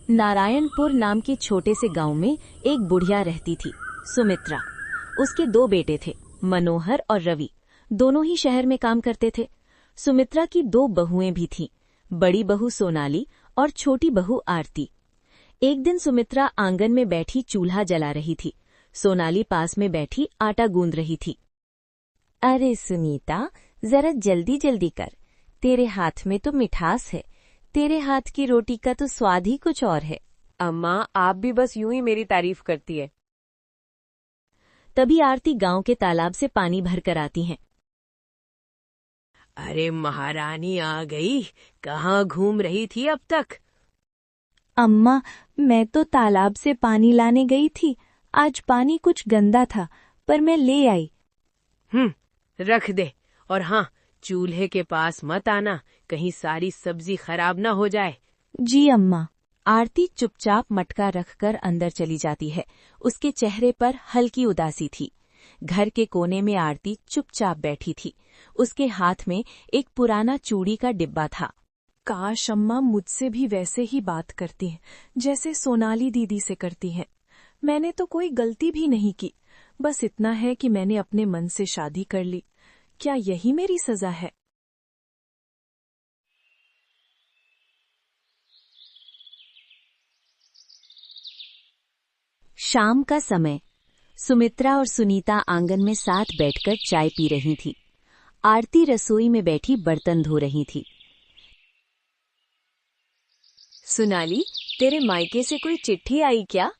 नारायणपुर नाम के छोटे से गांव में एक बुढ़िया रहती थी, सुमित्रा। उसके दो बेटे थे, मनोहर और रवि। दोनों ही शहर में काम करते थे। सुमित्रा की दो बहुएं भी थीं, बड़ी बहू सोनाली और छोटी बहू आरती। एक दिन सुमित्रा आंगन में बैठी चूल्हा जला रही थी। सोनाली पास में बैठी आटा गूंद रही थी। अरे सुनीता, जरा जल्दी जल्दी कर, तेरे हाथ में तो मिठास है। तेरे हाथ की रोटी का तो स्वाद ही कुछ और है। अम्मा, आप भी बस यूं ही मेरी तारीफ करती है। तभी आरती गांव के तालाब से पानी भर कर आती हैं। अरे महारानी आ गई, कहाँ घूम रही थी अब तक? अम्मा, मैं तो तालाब से पानी लाने गई थी। आज पानी कुछ गंदा था, पर मैं ले आई। रख दे, और हाँ, चूल्हे के पास मत आना, कहीं सारी सब्जी खराब न हो जाए। जी अम्मा। आरती चुपचाप मटका रखकर अंदर चली जाती है। उसके चेहरे पर हल्की उदासी थी। घर के कोने में आरती चुपचाप बैठी थी। उसके हाथ में एक पुराना चूड़ी का डिब्बा था। काश अम्मा मुझसे भी वैसे ही बात करती हैं, जैसे सोनाली दीदी से करती हैं। मैंने तो कोई गलती भी नहीं की, बस इतना है कि मैंने अपने मन से शादी कर ली। क्या यही मेरी सजा है? शाम का समय। सुमित्रा और सुनीता आंगन में साथ बैठकर चाय पी रही थी। आरती रसोई में बैठी बर्तन धो रही थी। सोनाली, तेरे मायके से कोई चिट्ठी आई क्या?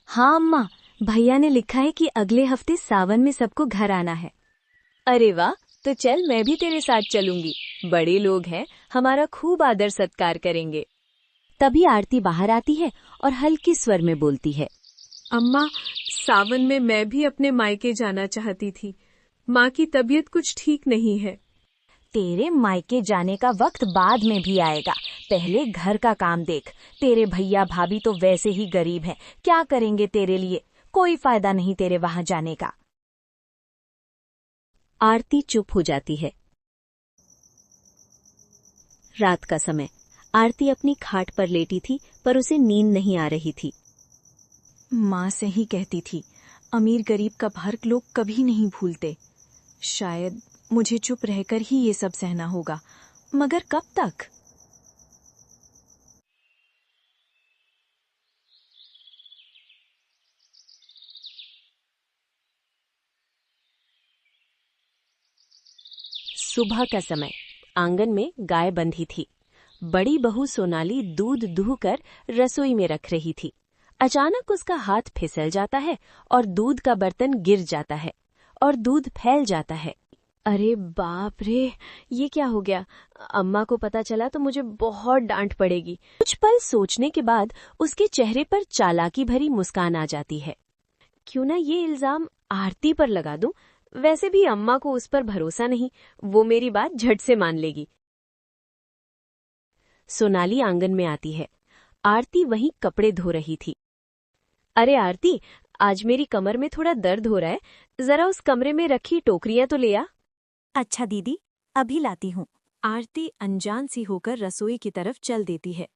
हाँ अम्मा, भैया ने लिखा है कि अगले हफ्ते सावन में सबको घर आना है। अरे वाह, तो चल मैं भी तेरे साथ चलूंगी। बड़े लोग हैं, हमारा खूब आदर सत्कार करेंगे। तभी आरती बाहर आती है और हल्के स्वर में बोलती है, अम्मा, सावन में मैं भी अपने मायके जाना चाहती थी। माँ की तबीयत कुछ ठीक नहीं है। तेरे मायके जाने का वक्त बाद में भी आएगा, पहले घर का काम देख। तेरे भैया भाभी तो वैसे ही गरीब हैं, क्या करेंगे तेरे लिए? कोई फायदा नहीं तेरे वहां जाने का। आरती चुप हो जाती है। रात का समय। आरती अपनी खाट पर लेटी थी, पर उसे नींद नहीं आ रही थी। माँ से ही कहती थी, अमीर गरीब का फर्क लोग कभी नहीं भूलते। शायद मुझे चुप रहकर ही ये सब सहना होगा, मगर कब तक? सुबह का समय। आंगन में गाय बंधी थी। बड़ी बहू सोनाली दूध दूहकर रसोई में रख रही थी। अचानक उसका हाथ फिसल जाता है और दूध का बर्तन गिर जाता है और दूध फैल जाता है। अरे बाप रे, ये क्या हो गया? अम्मा को पता चला तो मुझे बहुत डांट पड़ेगी। कुछ पल सोचने के बाद उसके चेहरे पर चालाकी भरी मुस्कान आ जाती है। क्यों ना ये इल्जाम आरती पर लगा दूं? वैसे भी अम्मा को उस पर भरोसा नहीं, वो मेरी बात झट से मान लेगी। सोनाली आंगन में आती है। आरती वहीं कपड़े धो रही थी। अरे आरती, आज मेरी कमर में थोड़ा दर्द हो रहा है, जरा उस कमरे में रखी टोकरियां तो ले आ। अच्छा दीदी, अभी लाती हूँ। आरती अनजान सी होकर रसोई की तरफ चल देती है।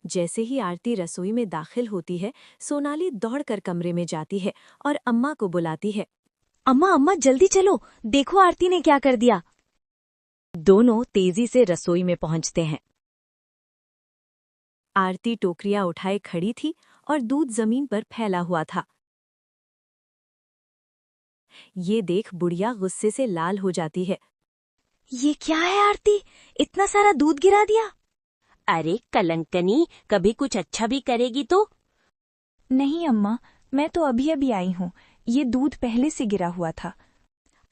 जैसे ही आरती रसोई में दाखिल होती है, सोनाली दौड़कर कमरे में जाती है और अम्मा को बुलाती है। अम्मा अम्मा, जल्दी चलो, देखो आरती ने क्या कर दिया। दोनों तेजी से रसोई में पहुंचते हैं। आरती टोकरियां उठाए खड़ी थी और दूध जमीन पर फैला हुआ था। ये देख बुढ़िया गुस्से से लाल हो जाती है। ये क्या है आरती, इतना सारा दूध गिरा दिया? अरे कलंकनी, कभी कुछ अच्छा भी करेगी तो? नहीं अम्मा, मैं तो अभी अभी आई हूँ, ये दूध पहले से गिरा हुआ था।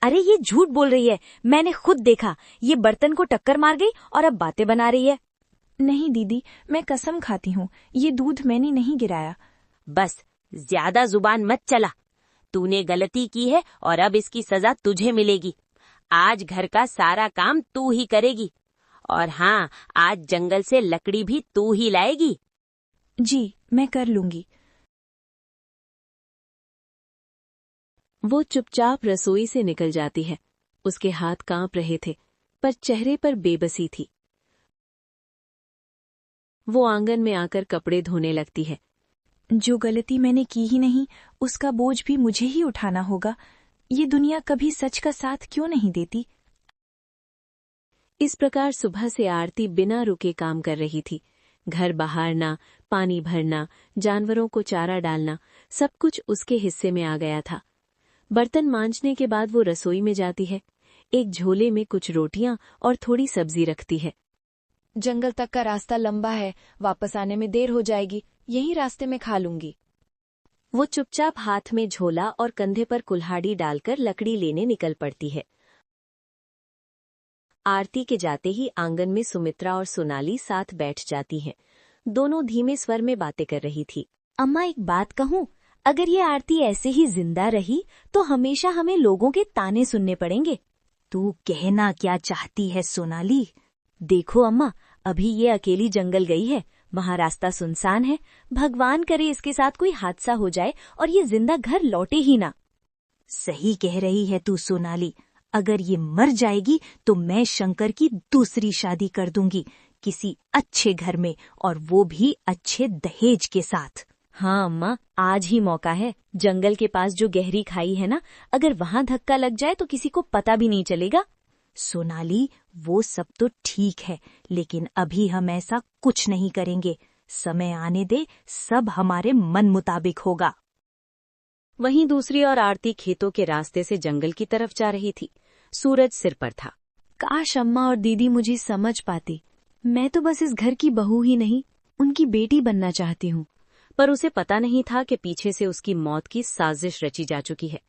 अरे ये झूठ बोल रही है, मैंने खुद देखा। ये बर्तन को टक्कर मार गई और अब बातें बना रही है। नहीं दीदी, मैं कसम खाती हूँ, ये दूध मैंने नहीं गिराया। बस ज्यादा जुबान मत चला। तूने गलती की है और अब इसकी सजा तुझे मिलेगी। आज घर का सारा काम तू ही करेगी, और हाँ, आज जंगल से लकड़ी भी तू ही लाएगी। जी, मैं कर लूंगी। वो चुपचाप रसोई से निकल जाती है। उसके हाथ कांप रहे थे, पर चेहरे पर बेबसी थी। वो आंगन में आकर कपड़े धोने लगती है। जो गलती मैंने की ही नहीं, उसका बोझ भी मुझे ही उठाना होगा। ये दुनिया कभी सच का साथ क्यों नहीं देती? इस प्रकार सुबह से आरती बिना रुके काम कर रही थी। घर बहारना, पानी भरना, जानवरों को चारा डालना, सब कुछ उसके हिस्से में आ गया था। बर्तन मांजने के बाद वो रसोई में जाती है। एक झोले में कुछ रोटियां और थोड़ी सब्जी रखती है। जंगल तक का रास्ता लंबा है, वापस आने में देर हो जाएगी, यही रास्ते में खा लूंगी। वो चुपचाप हाथ में झोला और कंधे पर कुल्हाड़ी डालकर लकड़ी लेने निकल पड़ती है। आरती के जाते ही आंगन में सुमित्रा और सोनाली साथ बैठ जाती हैं। दोनों धीमे स्वर में बातें कर रही थी। अम्मा, एक बात कहूं? अगर ये आरती ऐसे ही जिंदा रही तो हमेशा हमें लोगों के ताने सुनने पड़ेंगे। तू कहना क्या चाहती है सोनाली? देखो अम्मा, अभी ये अकेली जंगल गई है, वहाँ रास्ता सुनसान है। भगवान करे इसके साथ कोई हादसा हो जाए और ये जिंदा घर लौटे ही ना। सही कह रही है तू सोनाली। अगर ये मर जाएगी तो मैं शंकर की दूसरी शादी कर दूंगी, किसी अच्छे घर में, और वो भी अच्छे दहेज के साथ। हाँ अम्मा, आज ही मौका है। जंगल के पास जो गहरी खाई है ना, अगर वहाँ धक्का लग जाए तो किसी को पता भी नहीं चलेगा। सोनाली, वो सब तो ठीक है, लेकिन अभी हम ऐसा कुछ नहीं करेंगे। समय आने दे, सब हमारे मन मुताबिक होगा। वहीं दूसरी ओर आरती खेतों के रास्ते से जंगल की तरफ जा रही थी। सूरज सिर पर था। काश अम्मा और दीदी मुझे समझ पाती। मैं तो बस इस घर की बहू ही नहीं, उनकी बेटी बनना चाहती हूँ। पर उसे पता नहीं था कि पीछे से उसकी मौत की साजिश रची जा चुकी है।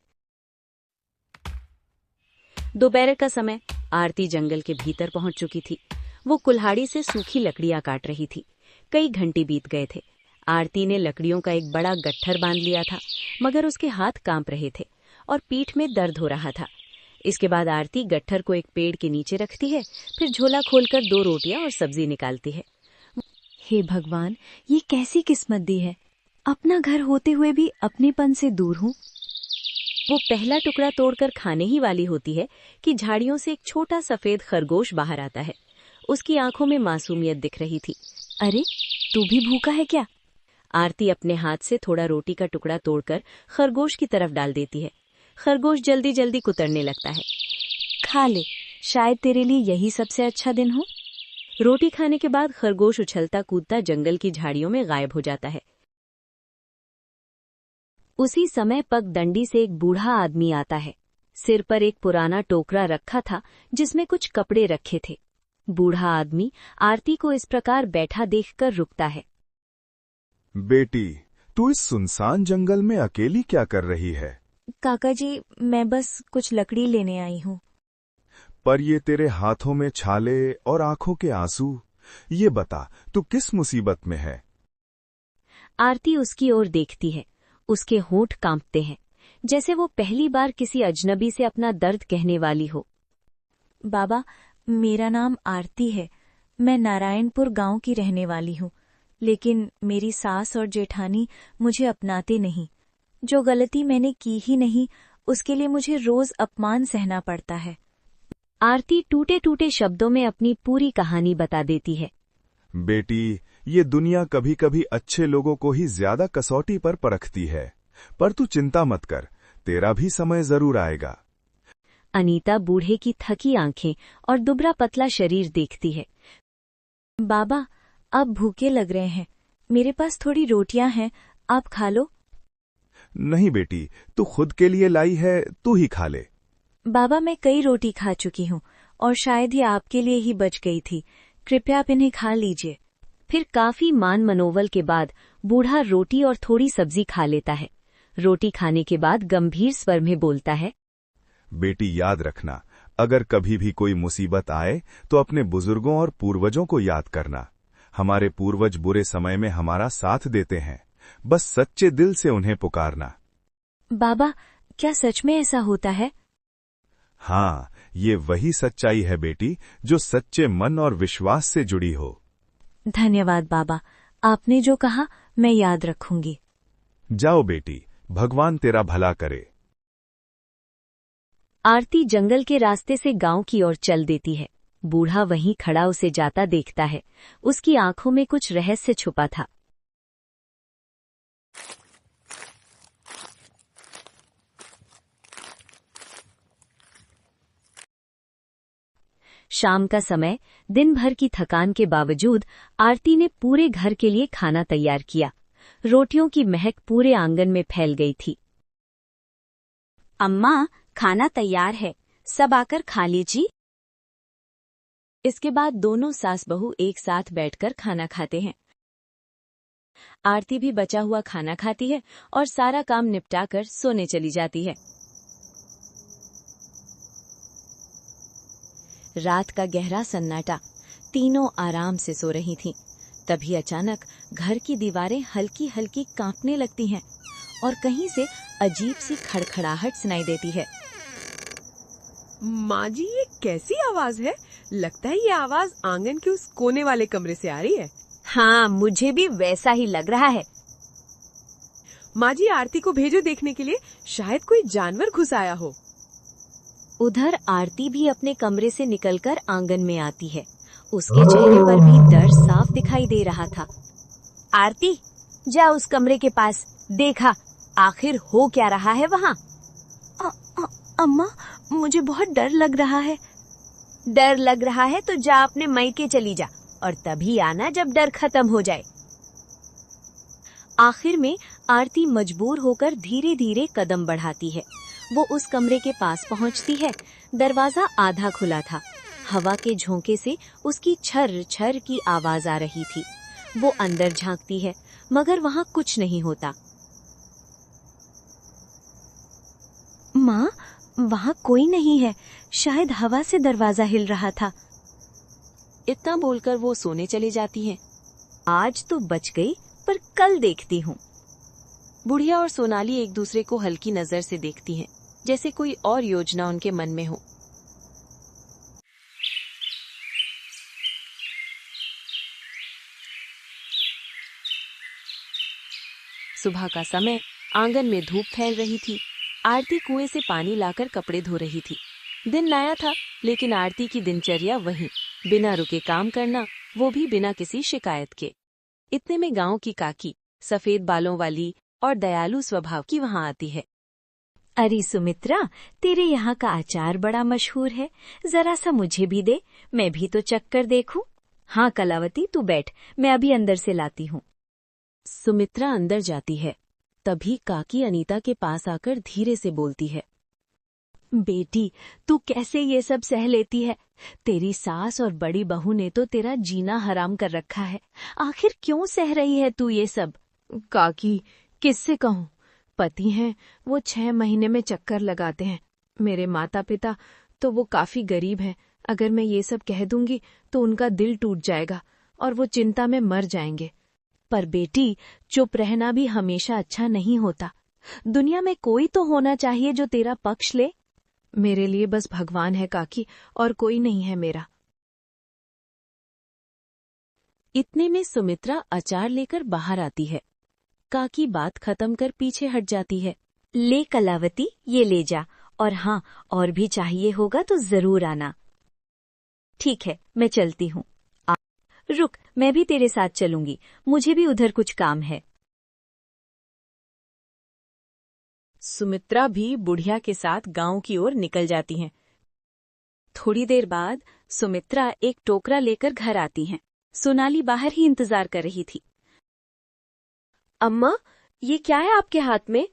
दोपहर का समय, आरती जंगल के भीतर पहुंच चुकी थी। वो कुल्हाड़ी से सूखी लकड़ियां काट रही थी। कई घंटे बीत गए थे। आरती ने लकड़ियों का एक बड़ा गट्ठर बांध लिया था, मगर उसके हाथ कांप रहे थे और पीठ में दर्द हो रहा था। इसके बाद आरती गट्ठर को एक पेड़ के नीचे रखती है, फिर झोला खोलकर 2 रोटियां और सब्जी निकालती है। हे भगवान, ये कैसी किस्मत दी है। अपना घर होते हुए भी अपनेपन से दूर हूँ। वो पहला टुकड़ा तोड़कर खाने ही वाली होती है कि झाड़ियों से एक छोटा सफेद खरगोश बाहर आता है। उसकी आंखों में मासूमियत दिख रही थी। अरे, तू भी भूखा है क्या? आरती अपने हाथ से थोड़ा रोटी का टुकड़ा तोड़कर खरगोश की तरफ डाल देती है। खरगोश जल्दी जल्दी कुतरने लगता है। खा ले, शायद तेरे लिए यही सबसे अच्छा दिन हो। रोटी खाने के बाद खरगोश उछलता कूदता जंगल की झाड़ियों में गायब हो जाता है। उसी समय पगडंडी से एक बूढ़ा आदमी आता है। सिर पर एक पुराना टोकरा रखा था जिसमें कुछ कपड़े रखे थे। बूढ़ा आदमी आरती को इस प्रकार बैठा देखकर रुकता है। बेटी, तू इस सुनसान जंगल में अकेली क्या कर रही है? काका जी, मैं बस कुछ लकड़ी लेने आई हूँ। पर ये तेरे हाथों में छाले और आंखों के आंसू, ये बता तू किस मुसीबत में है? आरती उसकी ओर देखती है। उसके होंठ कांपते हैं, जैसे वो पहली बार किसी अजनबी से अपना दर्द कहने वाली हो। बाबा, मेरा नाम आरती है। मैं नारायणपुर गांव की रहने वाली हूँ, लेकिन मेरी सास और जेठानी मुझे अपनाते नहीं। जो गलती मैंने की ही नहीं, उसके लिए मुझे रोज अपमान सहना पड़ता है। आरती टूटे टूटे शब्दों में अपनी पूरी कहानी बता देती है। बेटी, ये दुनिया कभी कभी अच्छे लोगों को ही ज्यादा कसौटी पर परखती है, पर तू चिंता मत कर, तेरा भी समय जरूर आएगा। अनीता बूढ़े की थकी आंखें और दुबला पतला शरीर देखती है। बाबा, अब भूखे लग रहे हैं, मेरे पास थोड़ी रोटियां हैं, आप खा लो। नहीं बेटी, तू खुद के लिए लाई है, तू ही खा ले। बाबा, मैं कई रोटी खा चुकी हूँ और शायद ही आपके लिए ही बच गई थी। कृपया आप इन्हें खा लीजिए। फिर काफी मान मनोवल के बाद बूढ़ा रोटी और थोड़ी सब्जी खा लेता है। रोटी खाने के बाद गंभीर स्वर में बोलता है। बेटी, याद रखना, अगर कभी भी कोई मुसीबत आए तो अपने बुजुर्गों और पूर्वजों को याद करना। हमारे पूर्वज बुरे समय में हमारा साथ देते हैं, बस सच्चे दिल से उन्हें पुकारना। बाबा, क्या सच में ऐसा होता है? हाँ, ये वही सच्चाई है बेटी, जो सच्चे मन और विश्वास से जुड़ी हो। धन्यवाद बाबा, आपने जो कहा मैं याद रखूंगी। जाओ बेटी, भगवान तेरा भला करे। आरती जंगल के रास्ते से गांव की ओर चल देती है। बूढ़ा वहीं खड़ा उसे जाता देखता है। उसकी आंखों में कुछ रहस्य छुपा था। शाम का समय, दिन भर की थकान के बावजूद आरती ने पूरे घर के लिए खाना तैयार किया। रोटियों की महक पूरे आंगन में फैल गई थी। अम्मा, खाना तैयार है, सब आकर खा लीजिए। इसके बाद दोनों सास बहू एक साथ बैठकर खाना खाते हैं। आरती भी बचा हुआ खाना खाती है और सारा काम निपटाकर सोने चली जाती है। रात का गहरा सन्नाटा, तीनों आराम से सो रही थीं। तभी अचानक घर की दीवारें हल्की हल्की कांपने लगती हैं और कहीं से अजीब सी खड़खड़ाहट सुनाई देती है। माँ जी, ये कैसी आवाज है? लगता है ये आवाज आंगन के उस कोने वाले कमरे से आ रही है। हाँ, मुझे भी वैसा ही लग रहा है। माँ जी, आरती को भेजो देखने के लिए, शायद कोई जानवर घुस आया हो। उधर आरती भी अपने कमरे से निकलकर आंगन में आती है। उसके चेहरे पर भी डर साफ दिखाई दे रहा था। आरती, जा उस कमरे के पास, देखा आखिर हो क्या रहा है वहाँ। अम्मा, मुझे बहुत डर लग रहा है। डर लग रहा है तो जा अपने मायके चली जा, और तभी आना जब डर खत्म हो जाए। आखिर में आरती मजबूर होकर धीरे धीरे कदम बढ़ाती है। वो उस कमरे के पास पहुंचती है। दरवाजा आधा खुला था। हवा के झोंके से उसकी छर छर की आवाज आ रही थी। वो अंदर झांकती है, मगर वहां कुछ नहीं होता। माँ, वहाँ कोई नहीं है, शायद हवा से दरवाजा हिल रहा था। इतना बोलकर वो सोने चली जाती हैं। आज तो बच गई, पर कल देखती हूँ। बुढ़िया और सोनाली एक दूसरे को हल्की नजर से देखती हैं, जैसे कोई और योजना उनके मन में हो। सुबह का समय, आंगन में धूप फैल रही थी। आरती कुएं से पानी लाकर कपड़े धो रही थी। दिन नया था, लेकिन आरती की दिनचर्या वही, बिना रुके काम करना, वो भी बिना किसी शिकायत के। इतने में गांव की काकी, सफेद बालों वाली और दयालु स्वभाव की वहां आती है। अरे सुमित्रा, तेरे यहाँ का अचार बड़ा मशहूर है, जरा सा मुझे भी दे, मैं भी तो चख कर देखूं। हाँ कलावती, तू बैठ, मैं अभी अंदर से लाती हूँ। सुमित्रा अंदर जाती है। तभी काकी अनीता के पास आकर धीरे से बोलती है। बेटी, तू कैसे ये सब सह लेती है? तेरी सास और बड़ी बहू ने तो तेरा जीना हराम कर रखा है। आखिर क्यों सह रही है तू ये सब? काकी, किससे कहूँ? पति हैं, वो 6 महीने में चक्कर लगाते हैं। मेरे माता पिता तो वो काफी गरीब हैं। अगर मैं ये सब कह दूंगी तो उनका दिल टूट जाएगा और वो चिंता में मर जाएंगे। पर बेटी, चुप रहना भी हमेशा अच्छा नहीं होता। दुनिया में कोई तो होना चाहिए जो तेरा पक्ष ले। मेरे लिए बस भगवान है काकी, और कोई नहीं है मेरा। इतने में सुमित्रा अचार लेकर बाहर आती है। काकी बात खत्म कर पीछे हट जाती है। ले कलावती, ये ले जा, और हाँ, और भी चाहिए होगा तो जरूर आना। ठीक है, मैं चलती हूँ। रुक, मैं भी तेरे साथ चलूंगी, मुझे भी उधर कुछ काम है। सुमित्रा भी बुढ़िया के साथ गांव की ओर निकल जाती हैं। थोड़ी देर बाद सुमित्रा एक टोकरा लेकर घर आती हैं। सोनाली बाहर ही इंतजार कर रही थी। अम्मा, ये क्या है आपके हाथ में?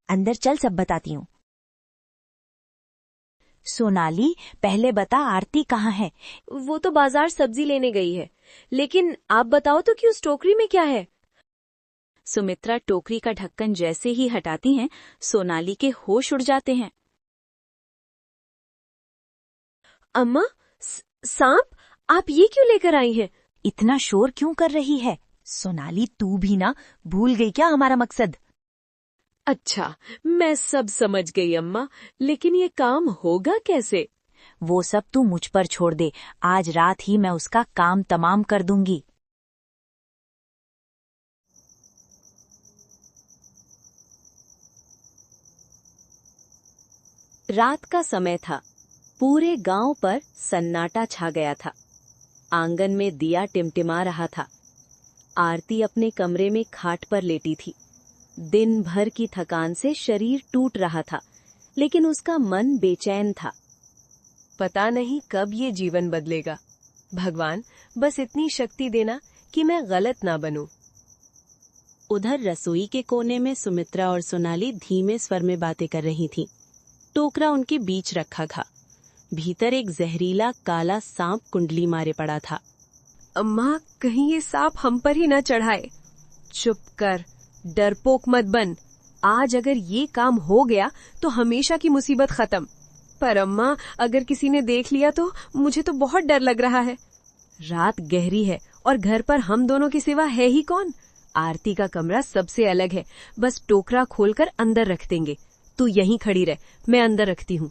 अंदर चल, सब बताती हूँ। सोनाली, पहले बता, आरती कहाँ है? वो तो बाजार सब्जी लेने गई है, लेकिन आप बताओ तो कि उस टोकरी में क्या है? सुमित्रा टोकरी का ढक्कन जैसे ही हटाती हैं, सोनाली के होश उड़ जाते हैं। अम्मा, सांप? आप ये क्यों लेकर आई हैं? इतना शोर क्यों कर रही है? सोनाली, तू भी ना भूल गई क्या हमारा मकसद? अच्छा, मैं सब समझ गई अम्मा, लेकिन ये काम होगा कैसे? वो सब तू मुझ पर छोड़ दे, आज रात ही मैं उसका काम तमाम कर दूंगी। रात का समय था। पूरे गांव पर सन्नाटा छा गया था। आंगन में दिया टिमटिमा रहा था। आरती अपने कमरे में खाट पर लेटी थी। दिन भर की थकान से शरीर टूट रहा था, लेकिन उसका मन बेचैन था। पता नहीं कब ये जीवन बदलेगा। भगवान, बस इतनी शक्ति देना कि मैं गलत ना बनूं। उधर रसोई के कोने में सुमित्रा और सोनाली धीमे स्वर में बातें कर रही थीं। टोकरा उनके बीच रखा था। भीतर एक जहरीला काला सांप कुंडली मारे पड़ा था। अम्मा, कहीं ये सांप हम पर ही न चढ़ाए। चुप कर, डरपोक मत बन। आज अगर ये काम हो गया तो हमेशा की मुसीबत खत्म। पर अम्मा, अगर किसी ने देख लिया तो मुझे तो बहुत डर लग रहा है। रात गहरी है और घर पर हम दोनों के सिवा है ही कौन। आरती का कमरा सबसे अलग है। बस टोकरा खोलकर अंदर रख देंगे। तू यहीं खड़ी रह, मैं अंदर रखती हूँ।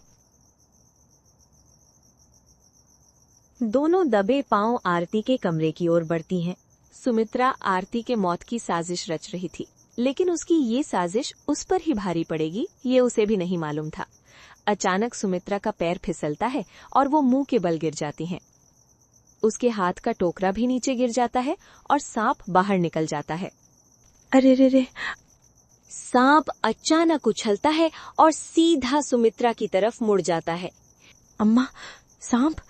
दोनों दबे पांव आरती के कमरे की ओर बढ़ती हैं। सुमित्रा आरती के मौत की साजिश रच रही थी, लेकिन उसकी ये साजिश उस पर ही भारी पड़ेगी ये उसे भी नहीं मालूम था। अचानक सुमित्रा का पैर फिसलता है और वो मुंह के बल गिर जाती हैं। उसके हाथ का टोकरा भी नीचे गिर जाता है और सांप बाहर निकल जाता है। अरे रे रे! सांप अचानक उछलता है और सीधा सुमित्रा की तरफ मुड़ जाता है। अम्मा, सांप!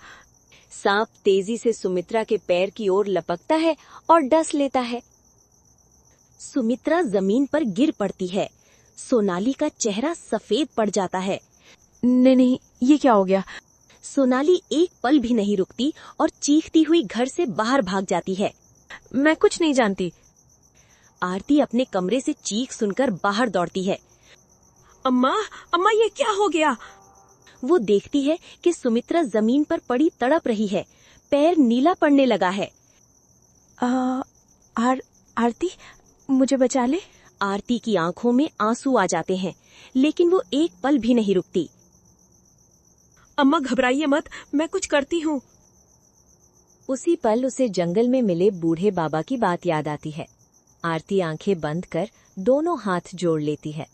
सांप तेजी से सुमित्रा के पैर की ओर लपकता है और डस लेता है। सुमित्रा जमीन पर गिर पड़ती है। सोनाली का चेहरा सफेद पड़ जाता है। नहीं, ये क्या हो गया? सोनाली एक पल भी नहीं रुकती और चीखती हुई घर से बाहर भाग जाती है। मैं कुछ नहीं जानती। आरती अपने कमरे से चीख सुनकर बाहर दौड़ती है। अम्मा, अम्मा, ये क्या हो गया? वो देखती है कि सुमित्रा जमीन पर पड़ी तड़प रही है। पैर नीला पड़ने लगा है। आरती, मुझे बचा ले। आरती की आंखों में आंसू आ जाते हैं, लेकिन वो एक पल भी नहीं रुकती। अम्मा, घबराइए मत, मैं कुछ करती हूँ। उसी पल उसे जंगल में मिले बूढ़े बाबा की बात याद आती है। आरती आंखें बंद कर दोनों हाथ जोड़ लेती है।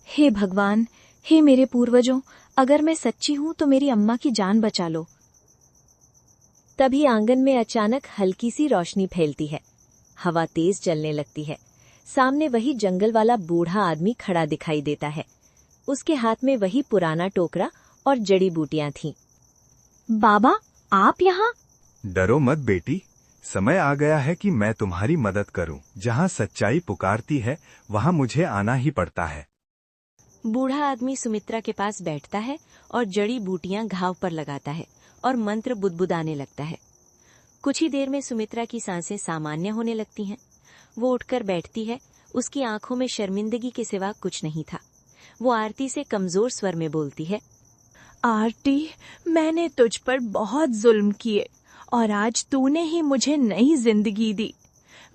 हे भगवान, हे मेरे पूर्वजों, अगर मैं सच्ची हूँ तो मेरी अम्मा की जान बचा लो। तभी आंगन में अचानक हल्की सी रोशनी फैलती है। हवा तेज चलने लगती है। सामने वही जंगल वाला बूढ़ा आदमी खड़ा दिखाई देता है। उसके हाथ में वही पुराना टोकरा और जड़ी बूटियां थीं। बाबा, आप यहाँ? डरो मत बेटी, समय आ गया है कि मैं तुम्हारी मदद करूं। जहां सच्चाई पुकारती है वहां मुझे आना ही पड़ता है। बूढ़ा आदमी सुमित्रा के पास बैठता है और जड़ी बूटियां घाव पर लगाता है और मंत्र बुदबुदाने लगता है। कुछ ही देर में सुमित्रा की सांसें सामान्य होने लगती हैं। वो उठकर बैठती है। उसकी आंखों में शर्मिंदगी के सिवा कुछ नहीं था। वो आरती से कमजोर स्वर में बोलती है। आरती, मैंने तुझ पर बहुत जुल्म किए और आज तूने ही मुझे नई जिंदगी दी।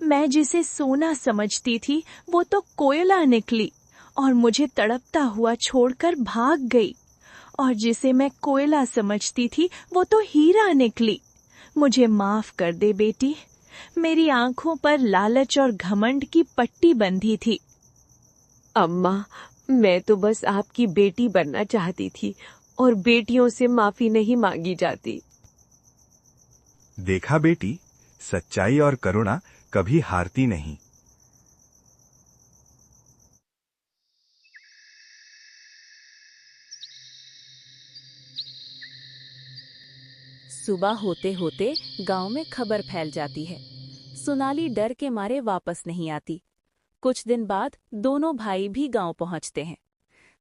मैं जिसे सोना समझती थी वो तो कोयला निकली और मुझे तड़पता हुआ छोड़कर भाग गई, और जिसे मैं कोयला समझती थी वो तो हीरा निकली। मुझे माफ कर दे बेटी, मेरी आंखों पर लालच और घमंड की पट्टी बंधी थी। अम्मा, मैं तो बस आपकी बेटी बनना चाहती थी और बेटियों से माफी नहीं मांगी जाती। देखा बेटी, सच्चाई और करुणा कभी हारती नहीं। सुबह होते होते गांव में खबर फैल जाती है। सोनाली डर के मारे वापस नहीं आती। कुछ दिन बाद दोनों भाई भी गांव पहुंचते हैं।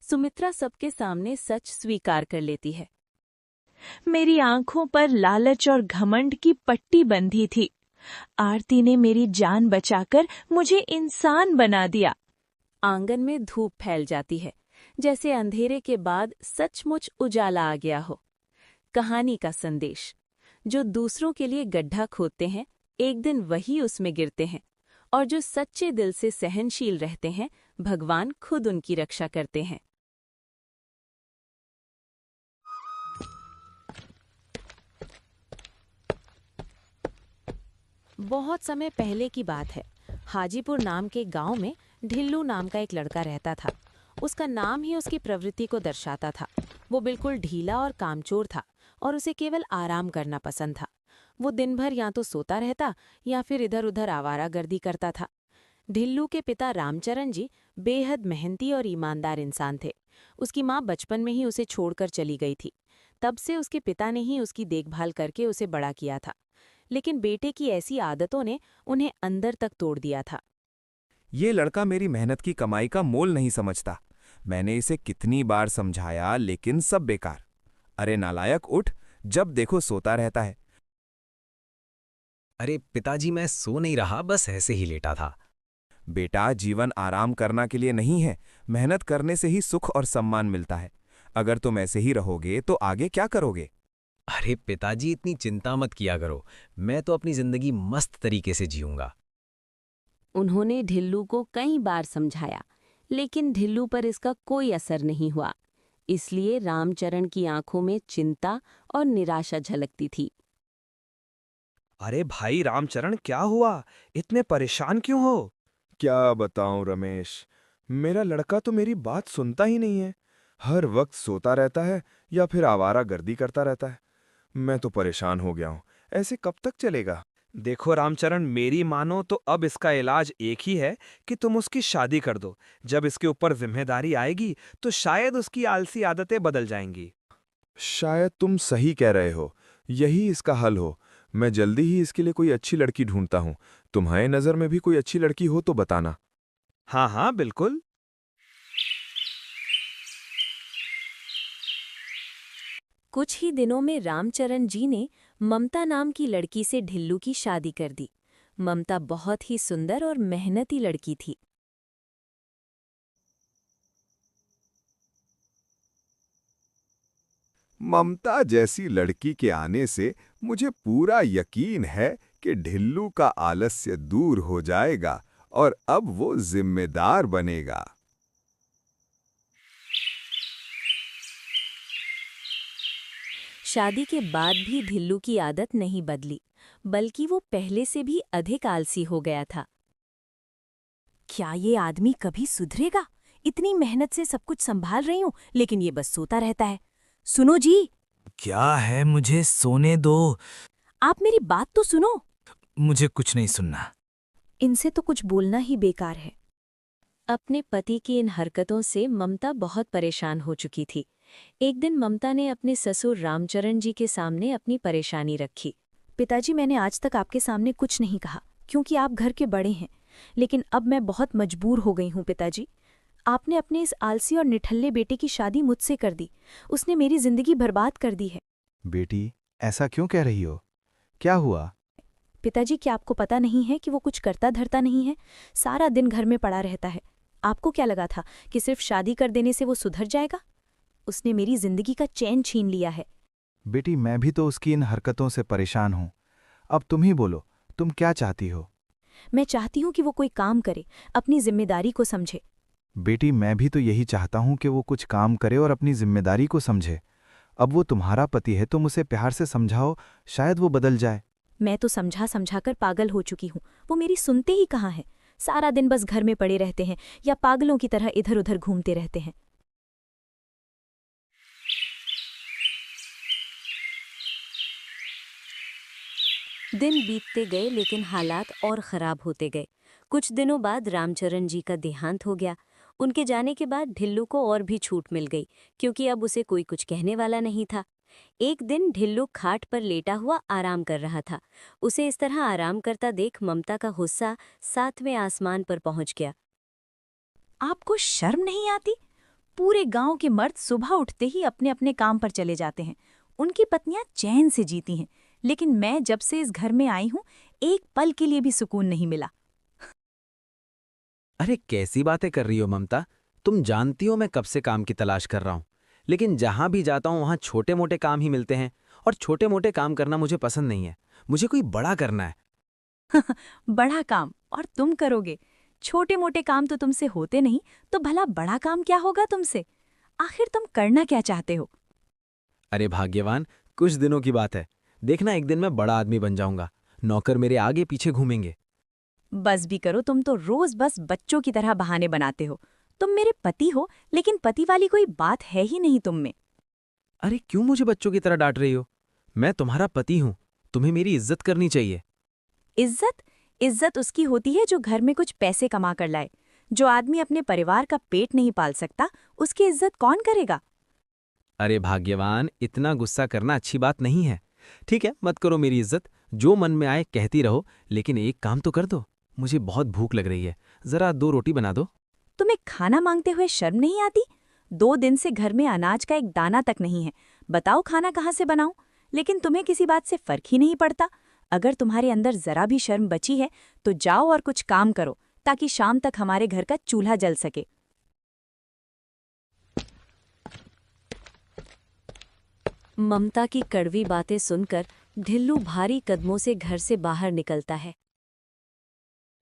सुमित्रा सबके सामने सच स्वीकार कर लेती है। मेरी आंखों पर लालच और घमंड की पट्टी बंधी थी। आरती ने मेरी जान बचाकर मुझे इंसान बना दिया। आंगन में धूप फैल जाती है, जैसे अंधेरे के बाद सचमुच उजाला आ गया हो। कहानी का संदेश: जो दूसरों के लिए गड्ढा खोदते हैं, एक दिन वही उसमें गिरते हैं, और जो सच्चे दिल से सहनशील रहते हैं, भगवान खुद उनकी रक्षा करते हैं। बहुत समय पहले की बात है। हाजीपुर नाम के गांव में ढिल्लू नाम का एक लड़का रहता था। उसका नाम ही उसकी प्रवृत्ति को दर्शाता था। वो बिल्कुल ढीला और कामचोर था और उसे केवल आराम करना पसंद था। वो दिन भर या तो सोता रहता या फिर इधर उधर आवारागर्दी करता था। ढिल्लू के पिता रामचरण जी बेहद मेहनती और ईमानदार इंसान थे। उसकी माँ बचपन में ही उसे छोड़कर चली गई थी। तब से उसके पिता ने ही उसकी देखभाल करके उसे बड़ा किया था। लेकिन बेटे की ऐसी आदतों ने उन्हें अंदर तक तोड़ दिया था। ये लड़का मेरी मेहनत की कमाई का मोल नहीं समझता। मैंने इसे कितनी बार समझाया लेकिन सब बेकार। अरे नालायक उठ, जब देखो सोता रहता है। अरे पिताजी, मैं सो नहीं रहा, बस ऐसे ही लेटा था। बेटा, जीवन आराम करना के लिए नहीं है, मेहनत करने से ही सुख और सम्मान मिलता है। अगर तुम ऐसे ही रहोगे तो आगे क्या करोगे? अरे पिताजी, इतनी चिंता मत किया करो, मैं तो अपनी जिंदगी मस्त तरीके से जीऊंगा। उन्होंने ढिल्लू को कई बार समझाया, लेकिन ढिल्लू पर इसका कोई असर नहीं हुआ। इसलिए रामचरण की आंखों में चिंता और निराशा झलकती थी। अरे भाई रामचरण, क्या हुआ? इतने परेशान क्यों हो? क्या बताऊं रमेश, मेरा लड़का तो मेरी बात सुनता ही नहीं है। हर वक्त सोता रहता है या फिर आवारागर्दी करता रहता है। मैं तो परेशान हो गया हूं। ऐसे कब तक चलेगा? देखो रामचरण, मेरी मानो तो अब इसका इलाज एक ही है कि तुम उसकी शादी कर दो। जब इसके ऊपर जिम्मेदारी आएगी तो शायद उसकी आलसी आदतें बदल जाएंगी। शायद तुम सही कह रहे हो, यही इसका हल हो। मैं जल्दी ही इसके लिए कोई अच्छी लड़की ढूंढता हूँ। तुम्हारे नज़र में भी कोई अच्छी लड़की हो तो बताना। हाँ हाँ, बिल्कुल। कुछ ही दिनों में रामचरण जी ने ममता नाम की लड़की से ढिल्लू की शादी कर दी। ममता बहुत ही सुंदर और मेहनती लड़की थी। ममता जैसी लड़की के आने से मुझे पूरा यकीन है कि ढिल्लू का आलस्य दूर हो जाएगा और अब वो जिम्मेदार बनेगा। शादी के बाद भी ढिल्लू की आदत नहीं बदली, बल्कि वो पहले से भी अधिक आलसी हो गया था। क्या ये आदमी कभी सुधरेगा? इतनी मेहनत से सब कुछ संभाल रही हूँ, लेकिन ये बस सोता रहता है। सुनो जी। क्या है? मुझे सोने दो। आप मेरी बात तो सुनो। मुझे कुछ नहीं सुनना। इनसे तो कुछ बोलना ही बेकार है। अपने पति की इन हरकतों से ममता बहुत परेशान हो चुकी थी। एक दिन ममता ने अपने ससुर रामचरण जी के सामने अपनी परेशानी रखी। पिताजी, मैंने आज तक आपके सामने कुछ नहीं कहा क्योंकि आप घर के बड़े हैं, लेकिन अब मैं बहुत मजबूर हो गई हूँ पिताजी। आपने अपने इस आलसी और निठल्ले बेटे की शादी मुझसे कर दी। उसने मेरी जिंदगी बर्बाद कर दी है। बेटी, ऐसा क्यों कह रही हो? क्या हुआ? पिताजी, क्या आपको पता नहीं है कि वो कुछ करता धरता नहीं है? सारा दिन घर में पड़ा रहता है। आपको क्या लगा था कि सिर्फ शादी कर देने से वो सुधर जाएगा? उसने मेरी जिंदगी का चैन छीन लिया है। बेटी, मैं भी तो उसकी इन हरकतों से परेशान हूं। अब तुम ही बोलो, तुम क्या चाहती हो? मैं चाहती हूँ कि वो कोई काम करे, अपनी जिम्मेदारी को समझे। बेटी, मैं भी तो यही चाहता हूं कि वो कुछ काम करे और अपनी जिम्मेदारी को समझे। अब वो तुम्हारा पति है, तुम उसे प्यार से समझाओ, शायद वो बदल जाए। मैं तो समझा समझाकर पागल हो चुकी हूँ। वो मेरी सुनते ही कहाँ हैं। सारा दिन बस घर में पड़े रहते हैं या पागलों की तरह इधर उधर घूमते रहते हैं। दिन बीतते गए, लेकिन हालात और खराब होते गए। कुछ दिनों बाद रामचरण जी का देहांत हो गया। उनके जाने के बाद ढिल्लू को और भी छूट मिल गई, क्योंकि अब उसे कोई कुछ कहने वाला नहीं था। एक दिन ढिल्लू खाट पर लेटा हुआ आराम कर रहा था। उसे इस तरह आराम करता देख ममता का गुस्सा 7वें आसमान पर पहुंच गया। आपको शर्म नहीं आती? पूरे गांव के मर्द सुबह उठते ही अपने अपने काम पर चले जाते हैं। उनकी पत्नियां चैन से जीती हैं, लेकिन मैं जब से इस घर में आई हूं, एक पल के लिए भी सुकून नहीं मिला। अरे कैसी बातें कर रही हो ममता? तुम जानती हो मैं कब से काम की तलाश कर रहा हूँ, लेकिन जहां भी जाता हूँ वहां छोटे मोटे काम ही मिलते हैं, और छोटे मोटे काम करना मुझे पसंद नहीं है। मुझे कोई बड़ा करना है। बड़ा काम और तुम करोगे? छोटे मोटे काम तो तुमसे होते नहीं, तो भला बड़ा काम क्या होगा तुमसे? आखिर तुम करना क्या चाहते हो? अरे भाग्यवान, कुछ दिनों की बात है, देखना एक दिन मैं बड़ा आदमी बन जाऊंगा। नौकर मेरे आगे पीछे घूमेंगे। बस भी करो, तुम तो रोज बस बच्चों की तरह बहाने बनाते हो। तुम मेरे पति हो, लेकिन पति वाली कोई बात है ही नहीं तुम में। अरे क्यों मुझे बच्चों की तरह डांट रही हो? मैं तुम्हारा पति हूं, तुम्हें मेरी इज्जत करनी चाहिए। इज्जत? इज्जत उसकी होती है जो घर में कुछ पैसे कमा कर लाए। जो आदमी अपने परिवार का पेट नहीं पाल सकता, उसकी इज्जत कौन करेगा? अरे भाग्यवान, इतना गुस्सा करना अच्छी बात नहीं है। ठीक है, मत करो मेरी इज्जत, जो मन में आए कहती रहो, लेकिन एक काम तो कर दो। मुझे बहुत भूख लग रही है, जरा 2 रोटी बना दो। तुम्हें खाना मांगते हुए शर्म नहीं आती? 2 दिन से घर में अनाज का एक दाना तक नहीं है। बताओ खाना कहाँ से बनाऊं? लेकिन तुम्हें किसी बात से फर्क ही नहीं पड़ता। अगर तुम्हारे अंदर जरा भी शर्म बची है तो जाओ और कुछ काम करो, ताकि शाम तक हमारे घर का चूल्हा जल सके। ममता की कड़वी बातें सुनकर ढिल्लू भारी कदमों से घर से बाहर निकलता है।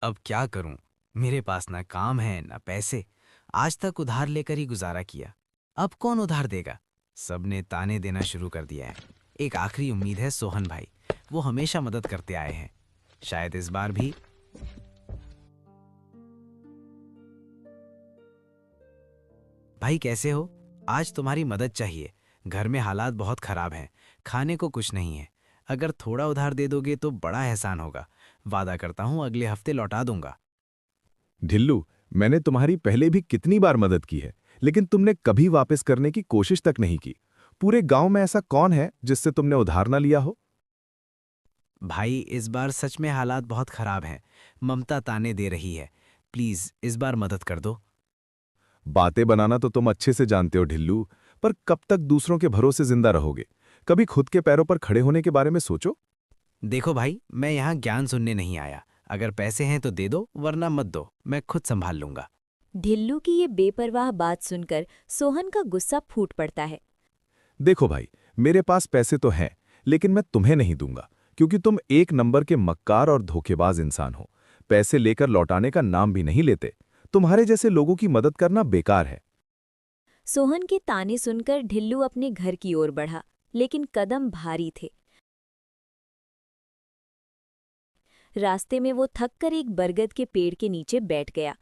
अब क्या करूं? मेरे पास ना काम है ना पैसे। आज तक उधार लेकर ही गुजारा किया, अब कौन उधार देगा? सबने ताने देना शुरू कर दिया है। एक आखिरी उम्मीद है सोहन भाई, वो हमेशा मदद करते आए हैं, शायद इस बार भी। भाई कैसे हो? आज तुम्हारी मदद चाहिए। घर में हालात बहुत खराब हैं, खाने को कुछ नहीं है। अगर थोड़ा उधार दे दोगे तो बड़ा एहसान होगा। वादा करता हूं अगले हफ्ते लौटा दूंगा। ढिल्लू, मैंने तुम्हारी पहले भी कितनी बार मदद की है, लेकिन तुमने कभी वापस करने की कोशिश तक नहीं की। पूरे गांव में ऐसा कौन है जिससे तुमने उधार ना लिया हो? भाई इस बार सच में हालात बहुत खराब हैं। ममता ताने दे रही है, प्लीज इस बार मदद कर दो। बातें बनाना तो तुम अच्छे से जानते हो ढिल्लू, पर कब तक दूसरों के भरोसे जिंदा रहोगे? कभी खुद के पैरों पर खड़े होने के बारे में सोचो। देखो भाई, मैं यहाँ ज्ञान सुनने नहीं आया। अगर पैसे हैं तो दे दो, वरना मत दो, मैं खुद संभाल लूंगा। ढिल्लू की ये बेपरवाह बात सुनकर सोहन का गुस्सा फूट पड़ता है। देखो भाई, मेरे पास पैसे तो हैं, लेकिन मैं तुम्हें नहीं दूंगा, क्योंकि तुम 1 नंबर के मक्कार और धोखेबाज इंसान हो। पैसे लेकर लौटाने का नाम भी नहीं लेते। तुम्हारे जैसे लोगों की मदद करना बेकार है। सोहन के ताने सुनकर ढिल्लू अपने घर की ओर बढ़ा, लेकिन कदम भारी थे। रास्ते में वो थककर एक बरगद के पेड़ के नीचे बैठ गया।